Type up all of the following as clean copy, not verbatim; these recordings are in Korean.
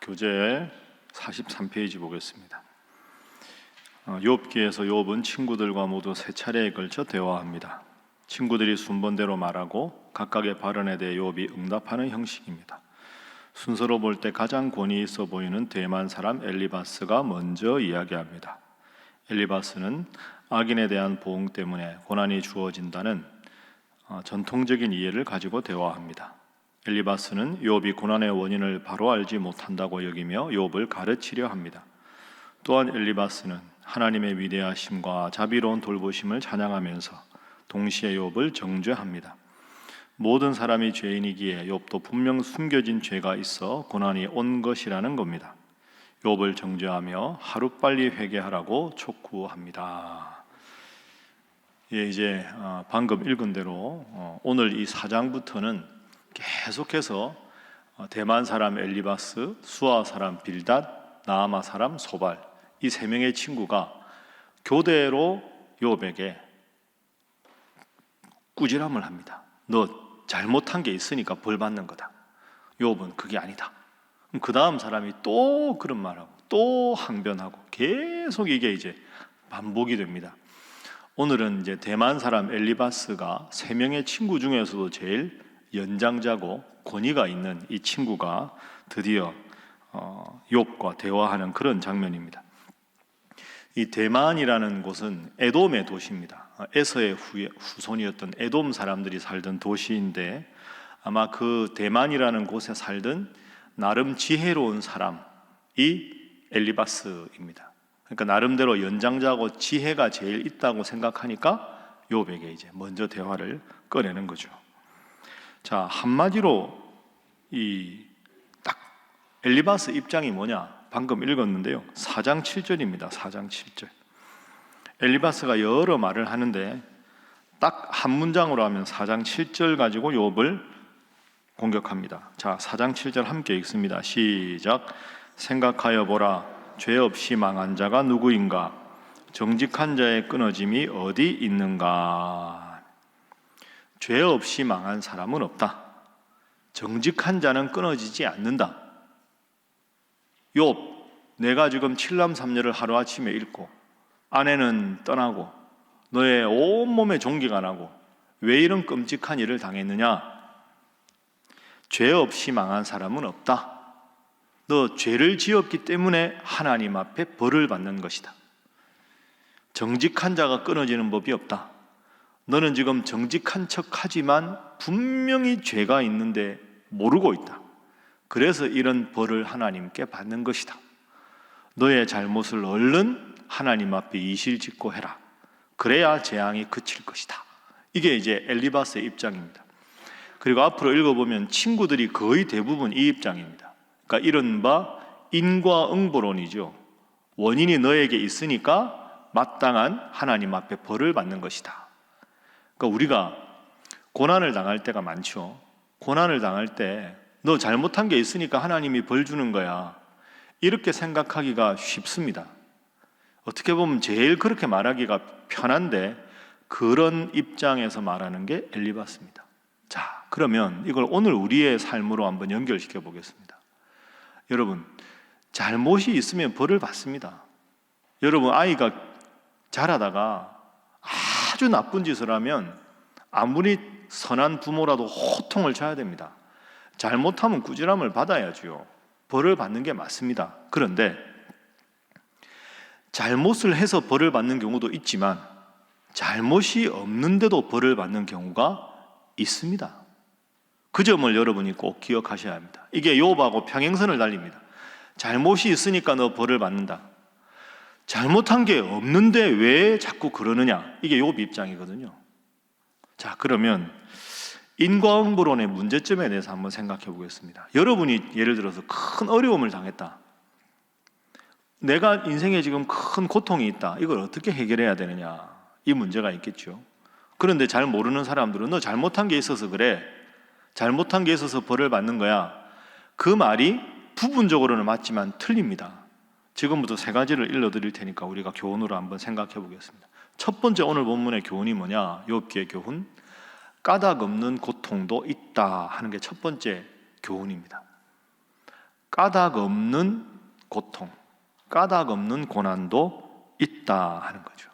교재 43페이지 보겠습니다. 욥기에서 욥은 친구들과 모두 세 차례에 걸쳐 대화합니다. 친구들이 순번대로 말하고 각각의 발언에 대해 욥이 응답하는 형식입니다. 순서로 볼 때 가장 권위 있어 보이는 대만 사람 엘리바스가 먼저 이야기합니다. 엘리바스는 악인에 대한 보응 때문에 고난이 주어진다는 전통적인 이해를 가지고 대화합니다. 엘리바스는 욥이 고난의 원인을 바로 알지 못한다고 여기며 욥을 가르치려 합니다. 또한 엘리바스는 하나님의 위대하심과 자비로운 돌보심을 찬양하면서 동시에 욥을 정죄합니다. 모든 사람이 죄인이기에 욥도 분명 숨겨진 죄가 있어 고난이 온 것이라는 겁니다. 욥을 정죄하며 하루빨리 회개하라고 촉구합니다. 이제 방금 읽은 대로 오늘 이 4장부터는 계속해서 대만 사람 엘리바스, 수아 사람 빌닷, 나아마 사람 소발, 이 세 명의 친구가 교대로 욥에게 꾸지람을 합니다. 너 잘못한 게 있으니까 벌 받는 거다. 욥은 그게 아니다. 그 다음 사람이 또 그런 말하고 또 항변하고 계속 이게 이제 반복이 됩니다. 오늘은 이제 대만 사람 엘리바스가 세 명의 친구 중에서도 제일 연장자고 권위가 있는 이 친구가 드디어 욥과 대화하는 그런 장면입니다. 이 대만이라는 곳은 에돔의 도시입니다. 에서의 후손이었던 에돔 사람들이 살던 도시인데 아마 그 대만이라는 곳에 살던 나름 지혜로운 사람이 엘리바스입니다. 그러니까 나름대로 연장자고 지혜가 제일 있다고 생각하니까 욥에게 이제 먼저 대화를 꺼내는 거죠. 자, 한마디로 이 딱 엘리바스 입장이 뭐냐? 방금 읽었는데요. 4장 7절입니다. 4장 7절. 엘리바스가 여러 말을 하는데 딱 한 문장으로 하면 4장 7절 가지고 욥을 공격합니다. 자, 4장 7절 함께 읽습니다. 시작. 생각하여 보라. 죄 없이 망한 자가 누구인가? 정직한 자의 끊어짐이 어디 있는가? 죄 없이 망한 사람은 없다. 정직한 자는 끊어지지 않는다. 욥, 내가 지금 칠남삼녀를 하루아침에 잃고 아내는 떠나고 너의 온몸에 종기가 나고 왜 이런 끔찍한 일을 당했느냐? 죄 없이 망한 사람은 없다. 너 죄를 지었기 때문에 하나님 앞에 벌을 받는 것이다. 정직한 자가 끊어지는 법이 없다. 너는 지금 정직한 척하지만 분명히 죄가 있는데 모르고 있다. 그래서 이런 벌을 하나님께 받는 것이다. 너의 잘못을 얼른 하나님 앞에 이실직고 해라. 그래야 재앙이 그칠 것이다. 이게 이제 엘리바스의 입장입니다. 그리고 앞으로 읽어보면 친구들이 거의 대부분 이 입장입니다. 그러니까 이른바 인과응보론이죠. 원인이 너에게 있으니까 마땅한 하나님 앞에 벌을 받는 것이다. 그러니까 우리가 고난을 당할 때가 많죠. 고난을 당할 때 너 잘못한 게 있으니까 하나님이 벌 주는 거야. 이렇게 생각하기가 쉽습니다. 어떻게 보면 제일 그렇게 말하기가 편한데 그런 입장에서 말하는 게 엘리바스입니다. 자, 그러면 이걸 오늘 우리의 삶으로 한번 연결시켜 보겠습니다. 여러분, 잘못이 있으면 벌을 받습니다. 여러분, 아이가 자라다가 아주 나쁜 짓을 하면 아무리 선한 부모라도 호통을 쳐야 됩니다. 잘못하면 꾸지람을 받아야죠. 벌을 받는 게 맞습니다. 그런데 잘못을 해서 벌을 받는 경우도 있지만 잘못이 없는데도 벌을 받는 경우가 있습니다. 그 점을 여러분이 꼭 기억하셔야 합니다. 이게 욥하고 평행선을 달립니다. 잘못이 있으니까 너 벌을 받는다. 잘못한 게 없는데 왜 자꾸 그러느냐? 이게 욥 입장이거든요. 자, 그러면 인과응보론의 문제점에 대해서 한번 생각해 보겠습니다. 여러분이 예를 들어서 큰 어려움을 당했다. 내가 인생에 지금 큰 고통이 있다. 이걸 어떻게 해결해야 되느냐? 이 문제가 있겠죠. 그런데 잘 모르는 사람들은 너 잘못한 게 있어서 그래. 잘못한 게 있어서 벌을 받는 거야. 그 말이 부분적으로는 맞지만 틀립니다. 지금부터 세 가지를 일러드릴 테니까 우리가 교훈으로 한번 생각해 보겠습니다. 첫 번째 오늘 본문의 교훈이 뭐냐? 욥기의 교훈. 까닭 없는 고통도 있다 하는 게 첫 번째 교훈입니다. 까닭 없는 고통, 까닭 없는 고난도 있다 하는 거죠.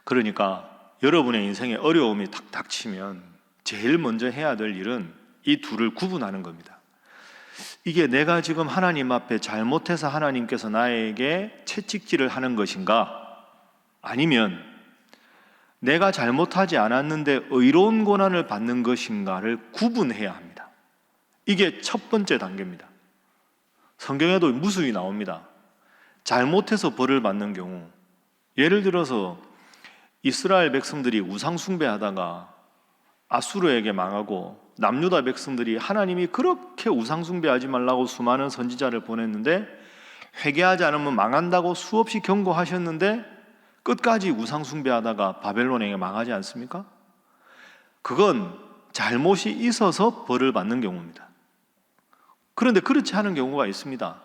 그러니까 여러분의 인생에 어려움이 탁 닥치면 제일 먼저 해야 될 일은 이 둘을 구분하는 겁니다. 이게 내가 지금 하나님 앞에 잘못해서 하나님께서 나에게 채찍질을 하는 것인가? 아니면 내가 잘못하지 않았는데 의로운 고난을 받는 것인가를 구분해야 합니다. 이게 첫 번째 단계입니다. 성경에도 무수히 나옵니다. 잘못해서 벌을 받는 경우, 예를 들어서 이스라엘 백성들이 우상 숭배하다가 아수르에게 망하고 남유다 백성들이 하나님이 그렇게 우상 숭배하지 말라고 수많은 선지자를 보냈는데 회개하지 않으면 망한다고 수없이 경고하셨는데 끝까지 우상 숭배하다가 바벨론에게 망하지 않습니까? 그건 잘못이 있어서 벌을 받는 경우입니다. 그런데 그렇지 않은 경우가 있습니다.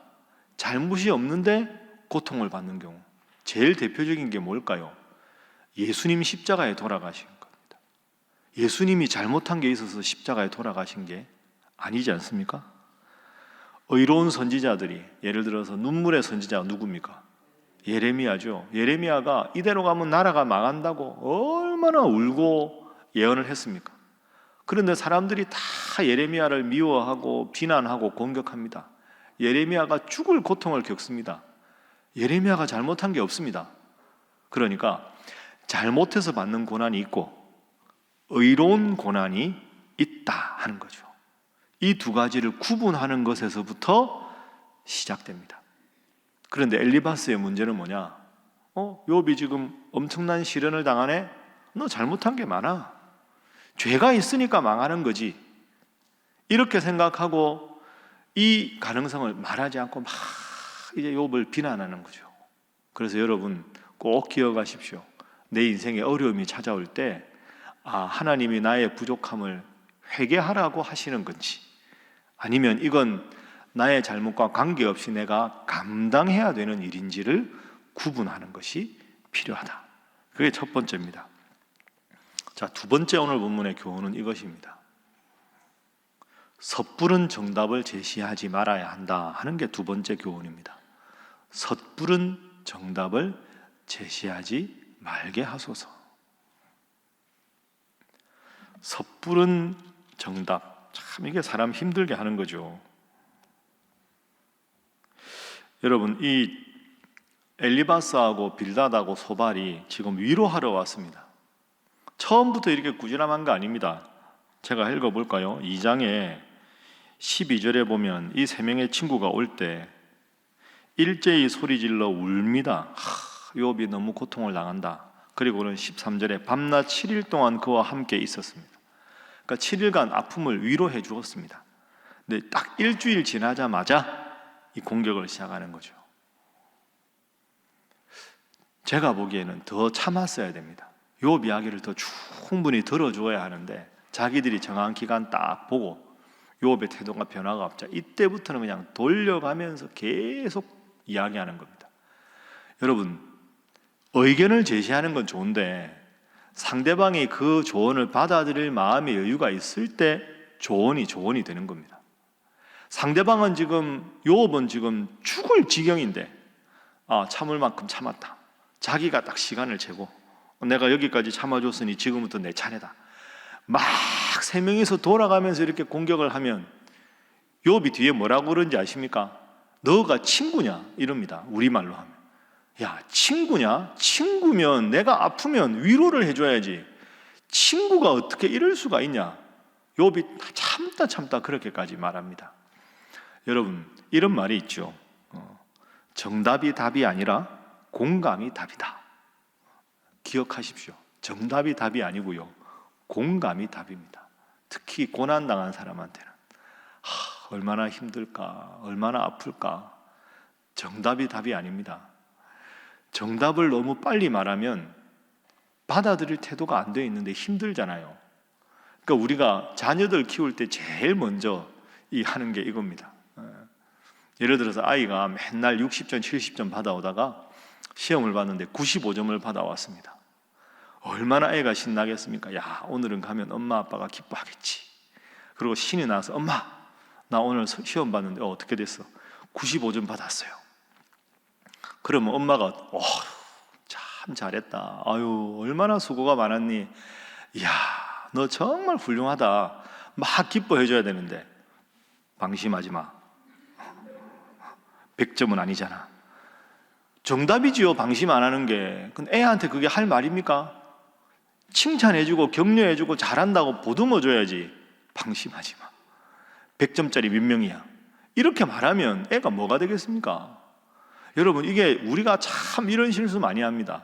잘못이 없는데 고통을 받는 경우. 제일 대표적인 게 뭘까요? 예수님 십자가에 돌아가신 겁니다. 예수님이 잘못한 게 있어서 십자가에 돌아가신 게 아니지 않습니까? 의로운 선지자들이, 예를 들어서 눈물의 선지자가 누굽니까? 예레미야죠. 예레미야가 이대로 가면 나라가 망한다고 얼마나 울고 예언을 했습니까? 그런데 사람들이 다 예레미야를 미워하고 비난하고 공격합니다. 예레미야가 죽을 고통을 겪습니다. 예레미야가 잘못한 게 없습니다. 그러니까 잘못해서 받는 고난이 있고 의로운 고난이 있다 하는 거죠. 이 두 가지를 구분하는 것에서부터 시작됩니다. 그런데 엘리바스의 문제는 뭐냐? 욥이 지금 엄청난 시련을 당하네? 너 잘못한 게 많아. 죄가 있으니까 망하는 거지. 이렇게 생각하고 이 가능성을 말하지 않고 막 이제 욥을 비난하는 거죠. 그래서 여러분 꼭 기억하십시오. 내 인생에 어려움이 찾아올 때 하나님이 나의 부족함을 회개하라고 하시는 건지, 아니면 이건 나의 잘못과 관계없이 내가 감당해야 되는 일인지를 구분하는 것이 필요하다. 그게 첫 번째입니다. 자, 두 번째 오늘 본문의 교훈은 이것입니다. 섣부른 정답을 제시하지 말아야 한다 하는 게 두 번째 교훈입니다. 섣부른 정답을 제시하지 말게 하소서. 섣부른 정답, 참 이게 사람 힘들게 하는 거죠. 여러분, 이 엘리바스하고 빌닷하고 소발이 지금 위로하러 왔습니다. 처음부터 이렇게 꾸지람한 거 아닙니다. 제가 읽어볼까요? 2장에 12절에 보면 이 세 명의 친구가 올 때 일제히 소리질러 울입니다. 욥이 너무 고통을 당한다. 그리고는 13절에 밤낮 7일 동안 그와 함께 있었습니다. 그러니까 7일간 아픔을 위로해 주었습니다. 근데 딱 일주일 지나자마자 이 공격을 시작하는 거죠. 제가 보기에는 더 참았어야 됩니다. 욥 이야기를 더 충분히 들어줘야 하는데 자기들이 정한 기간 딱 보고 욥의 태도가 변화가 없자 이때부터는 그냥 돌려가면서 계속 이야기하는 겁니다. 여러분, 의견을 제시하는 건 좋은데 상대방이 그 조언을 받아들일 마음의 여유가 있을 때 조언이 되는 겁니다. 상대방은 욥은 지금 죽을 지경인데 참을 만큼 참았다. 자기가 딱 시간을 재고 내가 여기까지 참아줬으니 지금부터 내 차례다. 막 세 명이서 돌아가면서 이렇게 공격을 하면 욥이 뒤에 뭐라고 그러는지 아십니까? 너가 친구냐? 이럽니다. 우리말로 하면. 야, 친구냐? 친구면 내가 아프면 위로를 해줘야지. 친구가 어떻게 이럴 수가 있냐? 욥이 참다 그렇게까지 말합니다. 여러분, 이런 말이 있죠. 정답이 답이 아니라 공감이 답이다. 기억하십시오. 정답이 답이 아니고요, 공감이 답입니다. 특히 고난당한 사람한테는 얼마나 힘들까, 얼마나 아플까. 정답이 답이 아닙니다. 정답을 너무 빨리 말하면 받아들일 태도가 안 돼 있는데 힘들잖아요. 그러니까 우리가 자녀들 키울 때 제일 먼저 하는 게 이겁니다. 예를 들어서 아이가 맨날 60점, 70점 받아오다가 시험을 봤는데 95점을 받아왔습니다. 얼마나 애가 신나겠습니까? 야, 오늘은 가면 엄마 아빠가 기뻐하겠지. 그리고 신이 나서 엄마, 나 오늘 시험 봤는데 어떻게 됐어? 95점 받았어요. 그러면 엄마가 참 잘했다. 아유, 얼마나 수고가 많았니? 이야, 너 정말 훌륭하다. 막 기뻐해줘야 되는데 방심하지 마. 100점은 아니잖아. 정답이지요, 방심 안 하는 게. 근데 애한테 그게 할 말입니까? 칭찬해주고 격려해주고 잘한다고 보듬어줘야지. 방심하지 마. 100점짜리 몇 명이야. 이렇게 말하면 애가 뭐가 되겠습니까? 여러분, 이게 우리가 참 이런 실수 많이 합니다.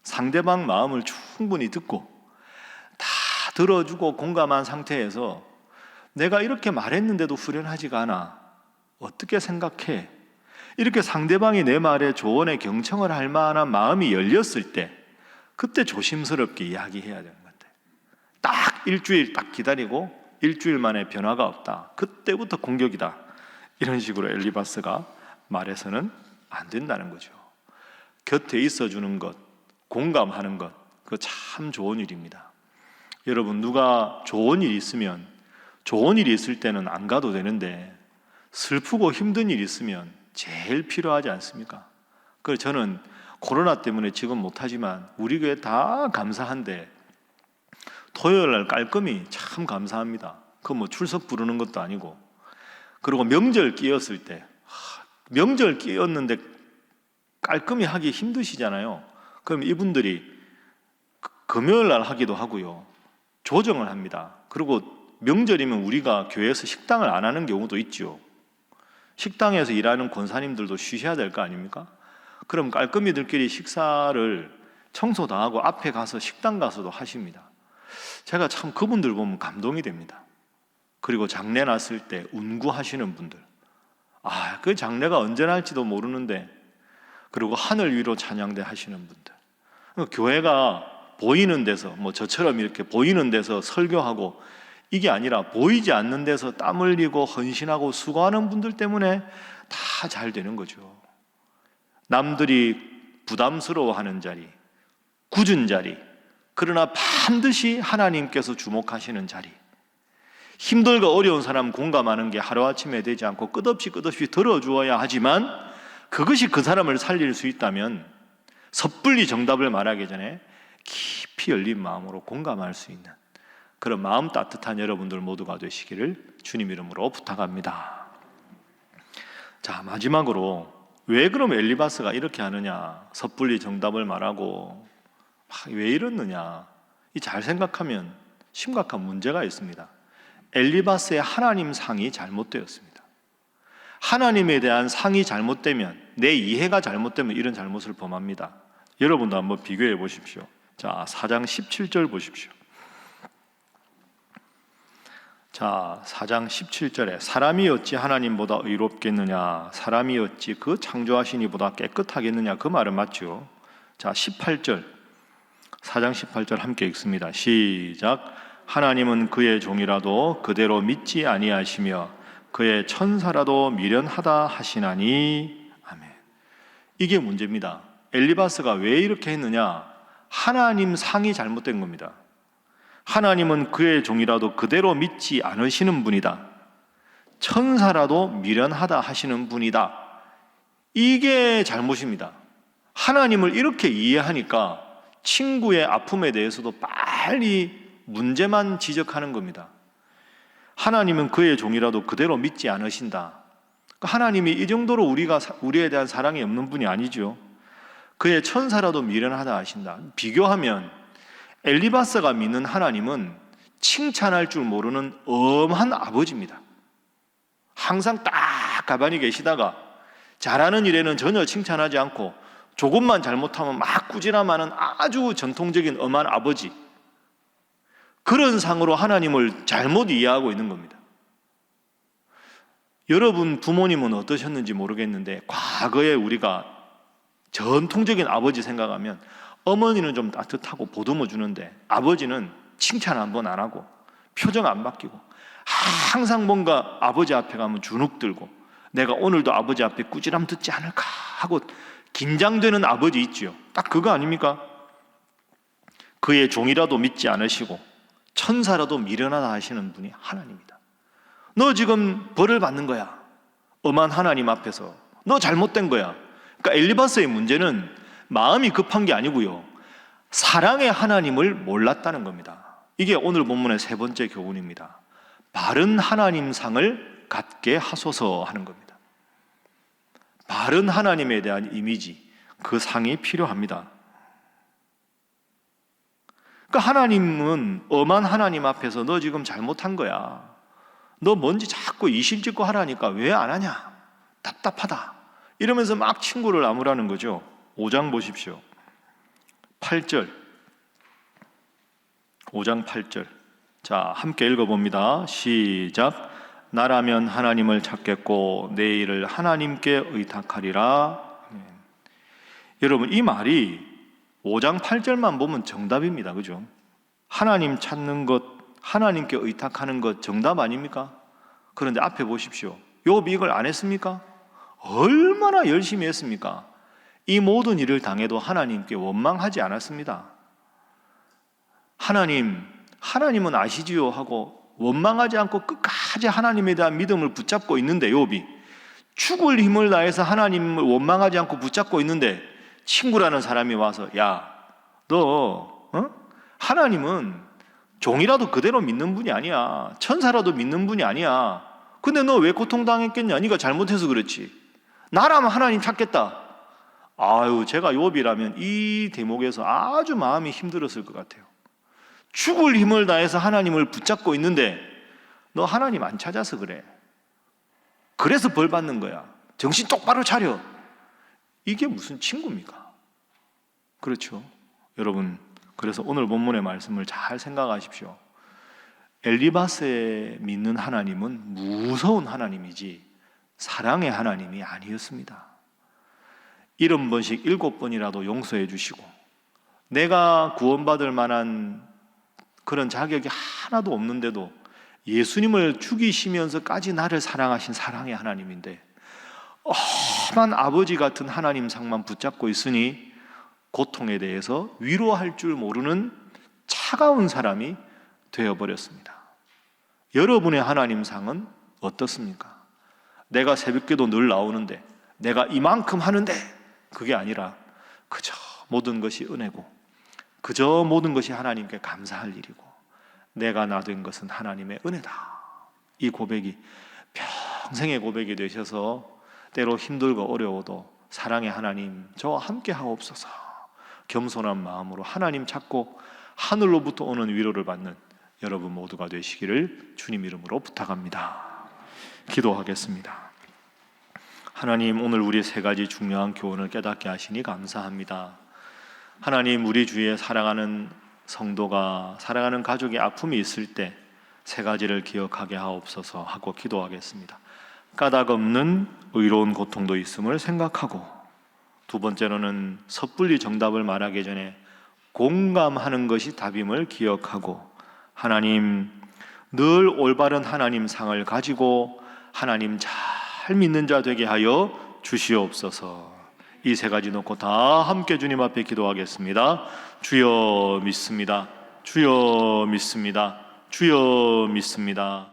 상대방 마음을 충분히 듣고 다 들어주고 공감한 상태에서 내가 이렇게 말했는데도 후련하지가 않아. 어떻게 생각해? 이렇게 상대방이 내 말에 조언에 경청을 할 만한 마음이 열렸을 때 그때 조심스럽게 이야기해야 되는 건데, 딱 일주일 딱 기다리고 일주일 만에 변화가 없다. 그때부터 공격이다. 이런 식으로 엘리바스가 말해서는 안 된다는 거죠. 곁에 있어주는 것, 공감하는 것, 그거 참 좋은 일입니다. 여러분, 누가 좋은 일이 있으면, 좋은 일이 있을 때는 안 가도 되는데 슬프고 힘든 일이 있으면 제일 필요하지 않습니까? 그래서 저는 코로나 때문에 지금 못하지만 우리 교회 다 감사한데 토요일 날 깔끔히 참 감사합니다. 그 뭐 출석 부르는 것도 아니고. 그리고 명절 끼었을 때, 명절 끼었는데 깔끔히 하기 힘드시잖아요. 그럼 이분들이 금요일 날 하기도 하고요, 조정을 합니다. 그리고 명절이면 우리가 교회에서 식당을 안 하는 경우도 있죠. 식당에서 일하는 권사님들도 쉬셔야 될 거 아닙니까? 그럼 깔끔히들끼리 식사를 청소 다 하고 앞에 가서 식당 가서도 하십니다. 제가 참 그분들 보면 감동이 됩니다. 그리고 장례 났을 때 운구하시는 분들, 그 장례가 언제 날지도 모르는데, 그리고 하늘 위로 찬양대 하시는 분들, 교회가 보이는 데서, 뭐 저처럼 이렇게 보이는 데서 설교하고, 이게 아니라 보이지 않는 데서 땀 흘리고 헌신하고 수고하는 분들 때문에 다 잘 되는 거죠. 남들이 부담스러워하는 자리, 굳은 자리, 그러나 반드시 하나님께서 주목하시는 자리, 힘들고 어려운 사람 공감하는 게 하루아침에 되지 않고 끝없이 들어주어야 하지만, 그것이 그 사람을 살릴 수 있다면 섣불리 정답을 말하기 전에 깊이 열린 마음으로 공감할 수 있는 그런 마음 따뜻한 여러분들 모두가 되시기를 주님 이름으로 부탁합니다. 자, 마지막으로 왜 그럼 엘리바스가 이렇게 하느냐, 섣불리 정답을 말하고 왜 이러느냐, 잘 생각하면 심각한 문제가 있습니다. 엘리바스의 하나님 상이 잘못되었습니다. 하나님에 대한 상이 잘못되면, 내 이해가 잘못되면 이런 잘못을 범합니다. 여러분도 한번 비교해 보십시오. 자, 4장 17절 보십시오. 자, 4장 17절에 사람이 어찌 하나님보다 의롭겠느냐, 사람이 어찌 그 창조하신 이보다 깨끗하겠느냐, 그 말은 맞죠. 자, 18절, 4장 18절 함께 읽습니다. 시작. 하나님은 그의 종이라도 그대로 믿지 아니하시며 그의 천사라도 미련하다 하시나니. 아멘. 이게 문제입니다. 엘리바스가 왜 이렇게 했느냐? 하나님 상이 잘못된 겁니다. 하나님은 그의 종이라도 그대로 믿지 않으시는 분이다. 천사라도 미련하다 하시는 분이다. 이게 잘못입니다. 하나님을 이렇게 이해하니까 친구의 아픔에 대해서도 빨리 문제만 지적하는 겁니다. 하나님은 그의 종이라도 그대로 믿지 않으신다. 하나님이 이 정도로 우리에 대한 사랑이 없는 분이 아니죠. 그의 천사라도 미련하다 하신다. 비교하면 엘리바스가 믿는 하나님은 칭찬할 줄 모르는 엄한 아버지입니다. 항상 딱 가만히 계시다가 잘하는 일에는 전혀 칭찬하지 않고 조금만 잘못하면 막 꾸지람하는 아주 전통적인 엄한 아버지, 그런 상으로 하나님을 잘못 이해하고 있는 겁니다. 여러분 부모님은 어떠셨는지 모르겠는데, 과거에 우리가 전통적인 아버지 생각하면 어머니는 좀 따뜻하고 보듬어 주는데 아버지는 칭찬 한 번 안 하고 표정 안 바뀌고 항상 뭔가 아버지 앞에 가면 주눅 들고 내가 오늘도 아버지 앞에 꾸지람 듣지 않을까 하고 긴장되는 아버지 있지요. 딱 그거 아닙니까? 그의 종이라도 믿지 않으시고 천사라도 미련하다 하시는 분이 하나님이다. 너 지금 벌을 받는 거야. 엄한 하나님 앞에서. 너 잘못된 거야. 그러니까 엘리바스의 문제는 마음이 급한 게 아니고요, 사랑의 하나님을 몰랐다는 겁니다. 이게 오늘 본문의 세 번째 교훈입니다. 바른 하나님상을 갖게 하소서 하는 겁니다. 바른 하나님에 대한 이미지, 그 상이 필요합니다. 그러니까 하나님은 엄한 하나님 앞에서 너 지금 잘못한 거야. 너 뭔지 자꾸 이실직고 하라니까 왜 안 하냐? 답답하다. 이러면서 막 친구를 나무라는 거죠. 5장 보십시오. 8절. 5장 8절. 자, 함께 읽어봅니다. 시작. 나라면 하나님을 찾겠고 내 일을 하나님께 의탁하리라. 여러분, 이 말이 5장 8절만 보면 정답입니다. 그죠? 하나님 찾는 것, 하나님께 의탁하는 것 정답 아닙니까? 그런데 앞에 보십시오. 욥이 이걸 안 했습니까? 얼마나 열심히 했습니까? 이 모든 일을 당해도 하나님께 원망하지 않았습니다. 하나님은 아시지요 하고 원망하지 않고 끝까지 하나님에 대한 믿음을 붙잡고 있는데, 욥이 죽을 힘을 다해서 하나님을 원망하지 않고 붙잡고 있는데 친구라는 사람이 와서, 야, 너 하나님은 종이라도 그대로 믿는 분이 아니야. 천사라도 믿는 분이 아니야. 근데 너 왜 고통당했겠냐? 네가 잘못해서 그렇지. 나라면 하나님 찾겠다. 아유, 제가 욥이라면 이 대목에서 아주 마음이 힘들었을 것 같아요. 죽을 힘을 다해서 하나님을 붙잡고 있는데 너 하나님 안 찾아서 그래. 그래서 벌 받는 거야. 정신 똑바로 차려. 이게 무슨 친구입니까? 그렇죠? 여러분, 그래서 오늘 본문의 말씀을 잘 생각하십시오. 엘리바스의 믿는 하나님은 무서운 하나님이지 사랑의 하나님이 아니었습니다. 70번씩 7번이라도 용서해 주시고, 내가 구원받을 만한 그런 자격이 하나도 없는데도 예수님을 죽이시면서까지 나를 사랑하신 사랑의 하나님인데, 험한 아버지 같은 하나님 상만 붙잡고 있으니 고통에 대해서 위로할 줄 모르는 차가운 사람이 되어버렸습니다. 여러분의 하나님 상은 어떻습니까? 내가 새벽기도 늘 나오는데, 내가 이만큼 하는데, 그게 아니라 그저 모든 것이 은혜고, 그저 모든 것이 하나님께 감사할 일이고, 내가 나 된 것은 하나님의 은혜다. 이 고백이 평생의 고백이 되셔서 때로 힘들고 어려워도 사랑의 하나님, 저와 함께 하옵소서, 겸손한 마음으로 하나님 찾고 하늘로부터 오는 위로를 받는 여러분 모두가 되시기를 주님 이름으로 부탁합니다. 기도하겠습니다. 하나님, 오늘 우리 세 가지 중요한 교훈을 깨닫게 하시니 감사합니다. 하나님, 우리 주위에 사랑하는 성도가, 사랑하는 가족의 아픔이 있을 때 세 가지를 기억하게 하옵소서 하고 기도하겠습니다. 까닭 없는 의로운 고통도 있음을 생각하고, 두 번째로는 섣불리 정답을 말하기 전에 공감하는 것이 답임을 기억하고, 하나님, 늘 올바른 하나님 상을 가지고 하나님 잘 믿는 자 되게 하여 주시옵소서. 이 세 가지 놓고 다 함께 주님 앞에 기도하겠습니다. 주여 믿습니다. 주여 믿습니다. 주여 믿습니다.